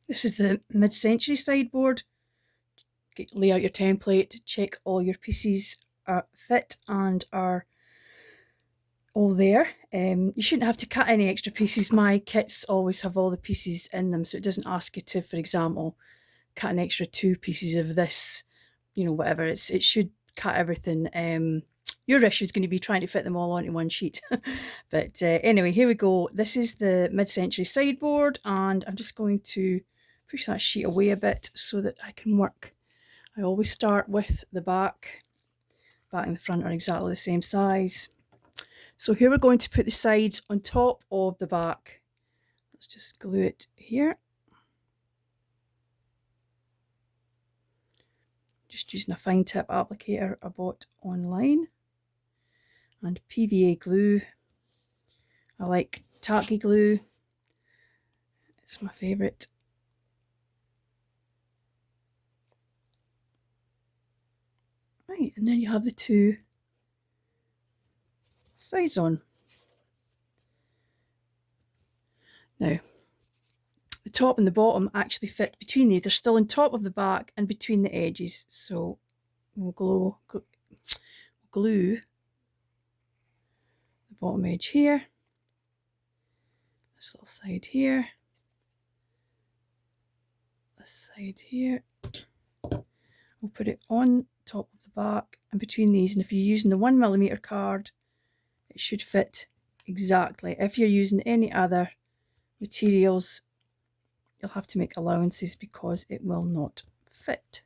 This is the mid-century sideboard. Lay out your template, check all your pieces are fit and are all there. You shouldn't have to cut any extra pieces. My kits always have all the pieces in them, so it doesn't ask you to, for example, cut an extra 2 pieces of this, whatever. It should cut everything. Your issue is going to be trying to fit them all onto one sheet. But anyway, here we go. This is the mid-century sideboard, and I'm just going to push that sheet away a bit so that I can work. I always start with the back. Back and the front are exactly the same size. So here we're going to put the sides on top of the back. Let's just glue it here. Just using a fine tip applicator I bought online. And PVA glue. I like tacky glue. It's my favourite. Right, and then you have the 2 sides on. Now, the top and the bottom actually fit between these. They're still on top of the back and between the edges. So we'll glue the bottom edge here, this little side here, this side here. We'll put it on top of the back and between these, and if you're using the 1mm card, it should fit exactly. If you're using any other materials, you'll have to make allowances because it will not fit.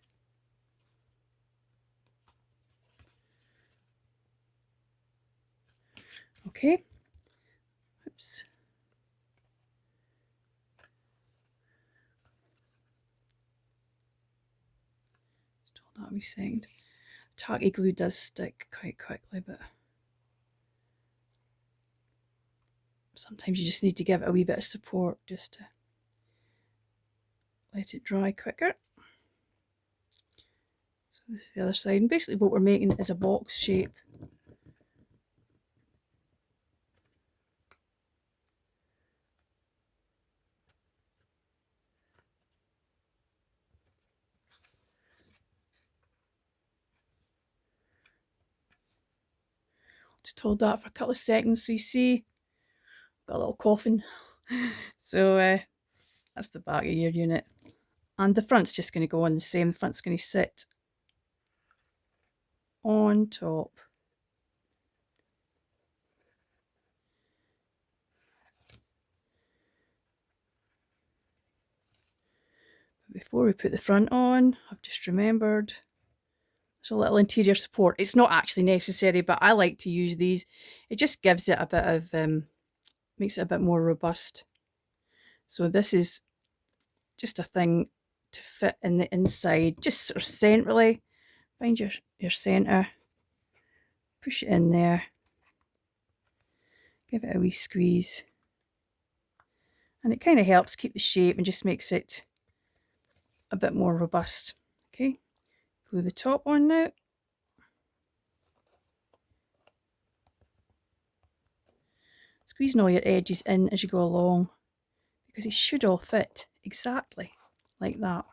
Okay. Oops. Just hold that a wee second. Tacky glue does stick quite quickly, but sometimes you just need to give it a wee bit of support just to let it dry quicker. So this is the other side, and basically what we're making is a box shape. Just hold that for a couple of seconds so you see. Got a little coffin. So that's the back of your unit. And the front's just going to go on the same. The front's going to sit on top. But before we put the front on, I've just remembered there's a little interior support. It's not actually necessary, but I like to use these. It just gives it a bit of, makes it a bit more robust. So this is just a thing to fit in the inside, just sort of centrally. Find your centre, push it in there, give it a wee squeeze. And it kind of helps keep the shape and just makes it a bit more robust. Okay, glue the top on now. Squeezing all your edges in as you go along, because it should all fit exactly like that.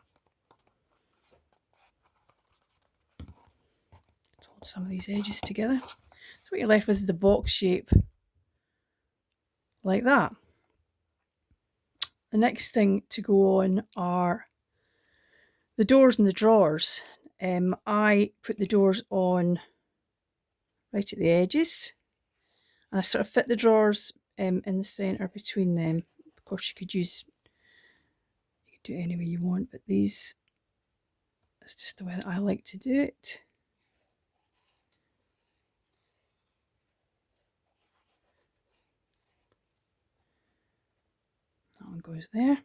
Hold some of these edges together. So what you're left with is the box shape like that. The next thing to go on are the doors and the drawers. I put the doors on right at the edges, and I sort of fit the drawers in the centre between them. Of course, you could do it any way you want, but these, that's just the way that I like to do it. That one goes there. And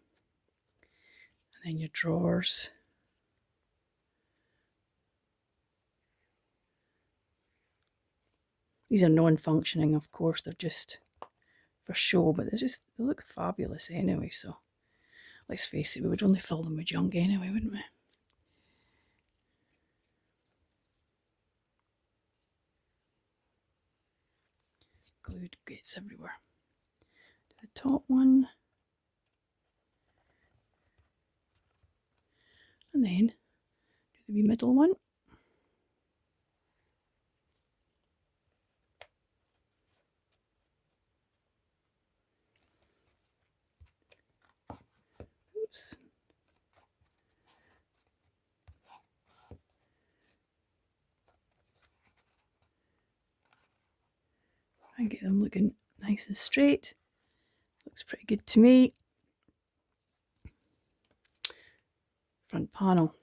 then your drawers. These are non-functioning, of course, they're just for show, but they look fabulous anyway, so let's face it, we would only fill them with junk anyway, wouldn't we? Glue gets everywhere. Do the top one. And then do the wee middle one. Oops. Try and get them looking nice and straight. Looks pretty good to me. Front panel.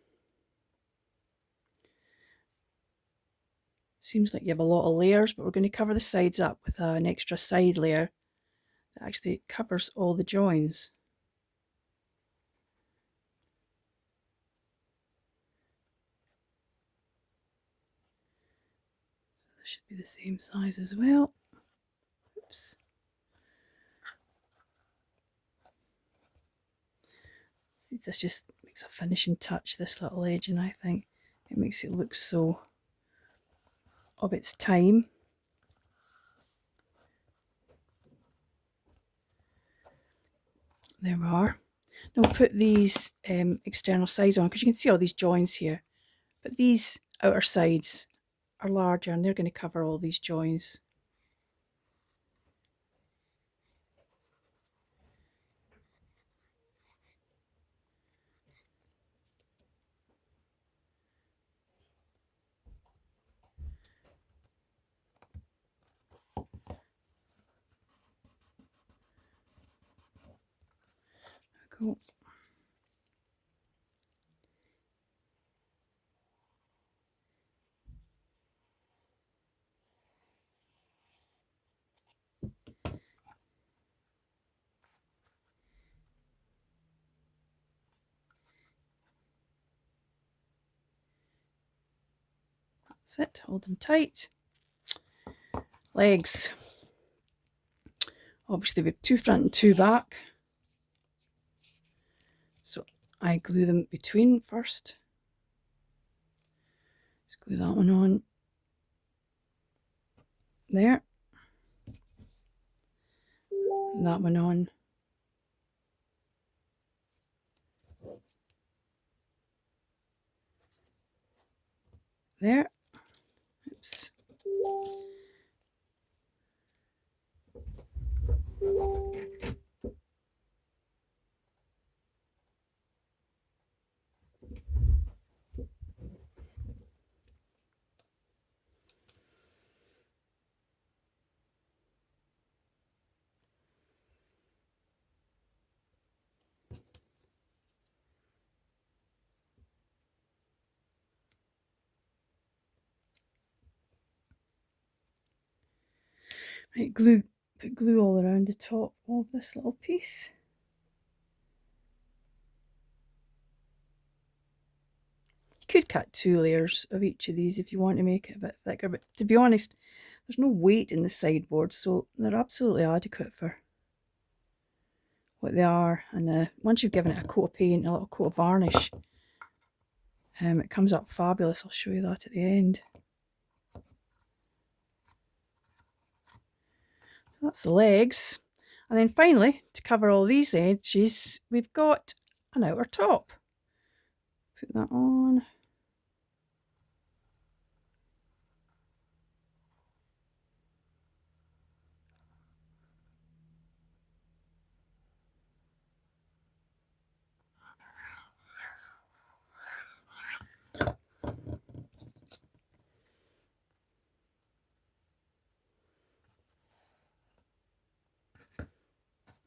Seems like you have a lot of layers, but we're going to cover the sides up with an extra side layer that actually covers all the joins. So this should be the same size as well. Oops. See, this just makes a finishing touch, this little edge, and I think it makes it look so of its time. There we are. Now we'll put these external sides on, because you can see all these joins here, but these outer sides are larger and they're going to cover all these joins. Cool. That's it, hold them tight. Legs. Obviously we have 2 front and 2 back. So I glue them between first. Just glue that one on. There. And that one on. There. Oops. Right, put glue all around the top of this little piece. You could cut 2 layers of each of these if you want to make it a bit thicker, but to be honest, there's no weight in the sideboard, so they're absolutely adequate for what they are. And once you've given it a coat of paint, a little coat of varnish, it comes up fabulous. I'll show you that at the end. So that's the legs. And then finally, to cover all these edges, we've got an outer top. Put that on.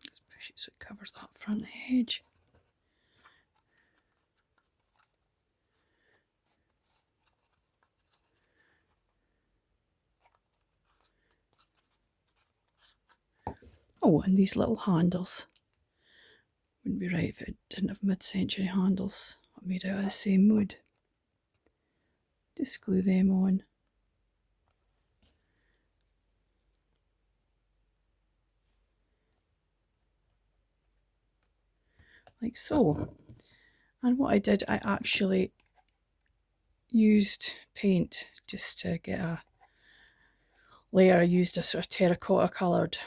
Let's push it so it covers that front edge. Oh, and these little handles. Wouldn't be right if it didn't have mid-century handles made out of the same wood. Just glue them on. Like so. And what I did, I actually used paint just to get a layer. I used a sort of terracotta coloured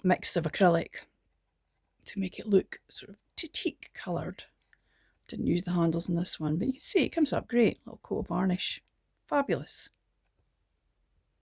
mix of acrylic to make it look sort of teak coloured, Didn't use the handles in this one, but you can see it comes up great. Little coat of varnish. Fabulous.